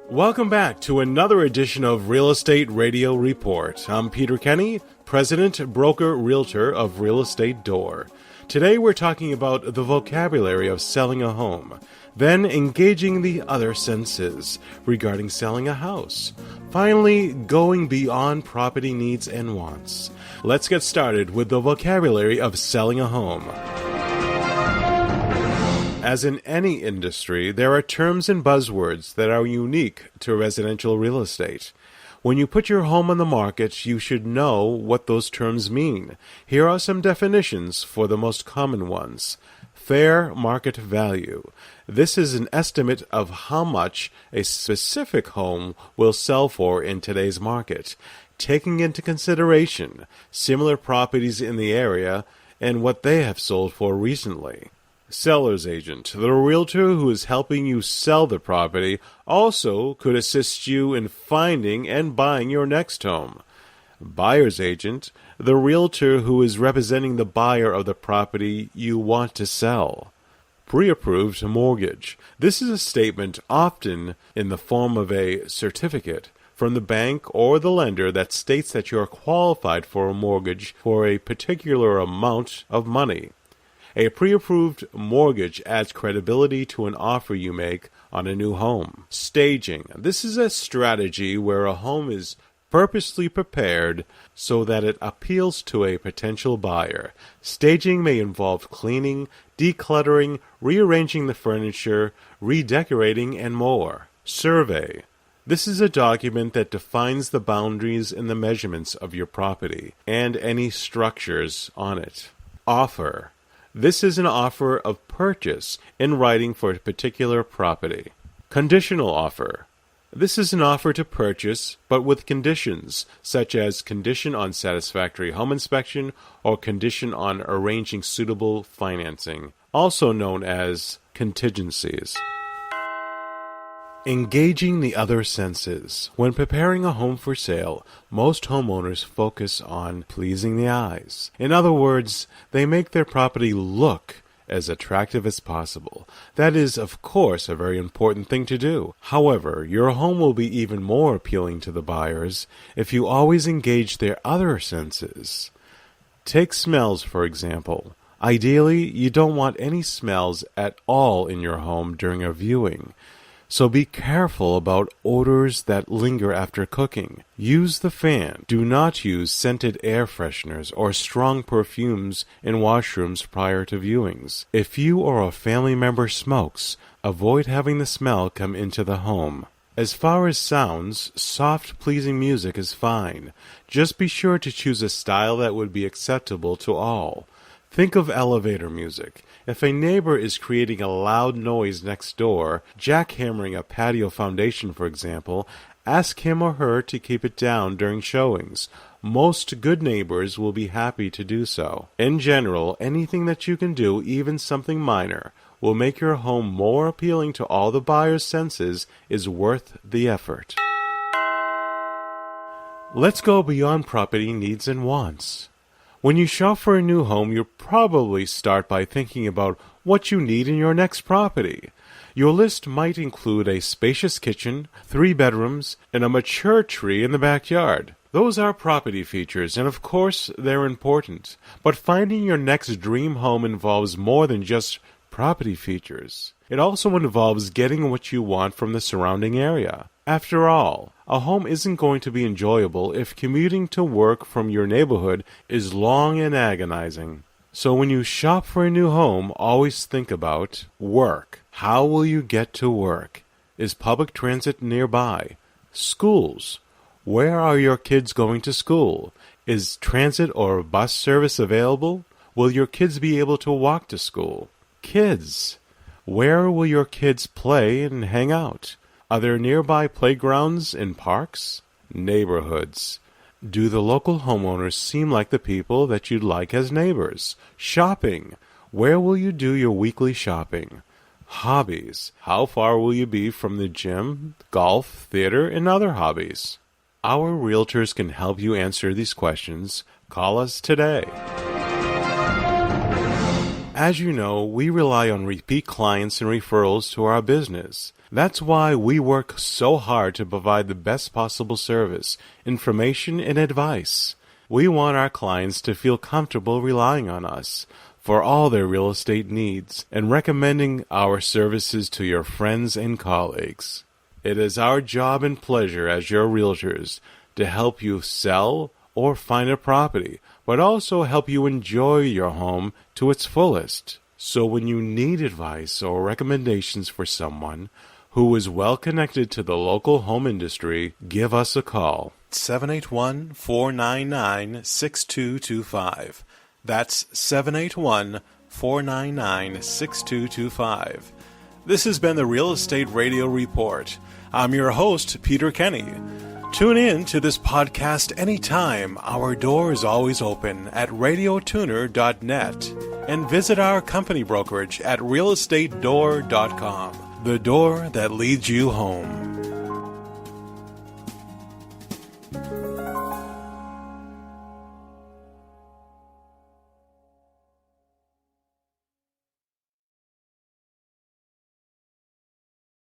Welcome back to another edition of Real Estate Radio Report. I'm Peter Kenney, President, Broker, Realtor of Real Estate Door. Today we're talking about the vocabulary of selling a home, then engaging the other senses regarding selling a house. Finally, going beyond property needs and wants. Let's get started with the vocabulary of selling a home. As in any industry, there are terms and buzzwords that are unique to residential real estate. When you put your home on the market, you should know what those terms mean. Here are some definitions for the most common ones. Fair market value. This is an estimate of how much a specific home will sell for in today's market, taking into consideration similar properties in the area and what they have sold for recently. Seller's agent. The realtor who is helping you sell the property also could assist you in finding and buying your next home. Buyer's agent. The realtor who is representing the buyer of the property you want to sell. Pre-approved mortgage. This is a statement often in the form of a certificate from the bank or the lender that states that you are qualified for a mortgage for a particular amount of money. A pre-approved mortgage adds credibility to an offer you make on a new home. Staging. This is a strategy where a home is purposely prepared so that it appeals to a potential buyer. Staging may involve cleaning, decluttering, rearranging the furniture, redecorating, and more. Survey. This is a document that defines the boundaries and the measurements of your property and any structures on it. Offer. This is an offer of purchase in writing for a particular property. Conditional offer. This is an offer to purchase, but with conditions, such as condition on satisfactory home inspection or condition on arranging suitable financing, also known as contingencies. Engaging the other senses. When preparing a home for sale, most homeowners focus on pleasing the eyes. In other words, they make their property look as attractive as possible. That is, of course, a very important thing to do. However, your home will be even more appealing to the buyers if you always engage their other senses. Take smells, for example. Ideally, you don't want any smells at all in your home during a viewing. So be careful about odors that linger after cooking. Use the fan. Do not use scented air fresheners or strong perfumes in washrooms prior to viewings. If you or a family member smokes, avoid having the smell come into the home. As far as sounds, soft, pleasing music is fine. Just be sure to choose a style that would be acceptable to all. Think of elevator music. If a neighbor is creating a loud noise next door, jackhammering a patio foundation, for example, ask him or her to keep it down during showings. Most good neighbors will be happy to do so. In general, anything that you can do, even something minor, will make your home more appealing to all the buyer's senses is worth the effort. Let's go beyond property needs and wants. When you shop for a new home, you'll probably start by thinking about what you need in your next property. Your list might include a spacious kitchen, 3 bedrooms, and a mature tree in the backyard. Those are property features, and of course, they're important. But finding your next dream home involves more than just property features. It also involves getting what you want from the surrounding area. After all, a home isn't going to be enjoyable if commuting to work from your neighborhood is long and agonizing. So when you shop for a new home, always think about work. How will you get to work? Is public transit nearby? Schools. Where are your kids going to school? Is transit or bus service available? Will your kids be able to walk to school? Kids. Where will your kids play and hang out? Are there nearby playgrounds and parks? Neighborhoods. Do the local homeowners seem like the people that you'd like as neighbors? Shopping. Where will you do your weekly shopping? Hobbies. How far will you be from the gym, golf, theater, and other hobbies? Our realtors can help you answer these questions. Call us today. As you know, we rely on repeat clients and referrals to our business. That's why we work so hard to provide the best possible service, information, and advice. We want our clients to feel comfortable relying on us for all their real estate needs and recommending our services to your friends and colleagues. It is our job and pleasure as your realtors to help you sell or find a property, but also help you enjoy your home to its fullest. So when you need advice or recommendations for someone who is well connected to the local home industry, give us a call. 781-499-6225. That's 781-499-6225. This has been the Real Estate Radio Report. I'm your host, Peter Kenney. Tune in to this podcast anytime. Our door is always open at radiotuner.net. And visit our company brokerage at realestatedoor.com. The door that leads you home.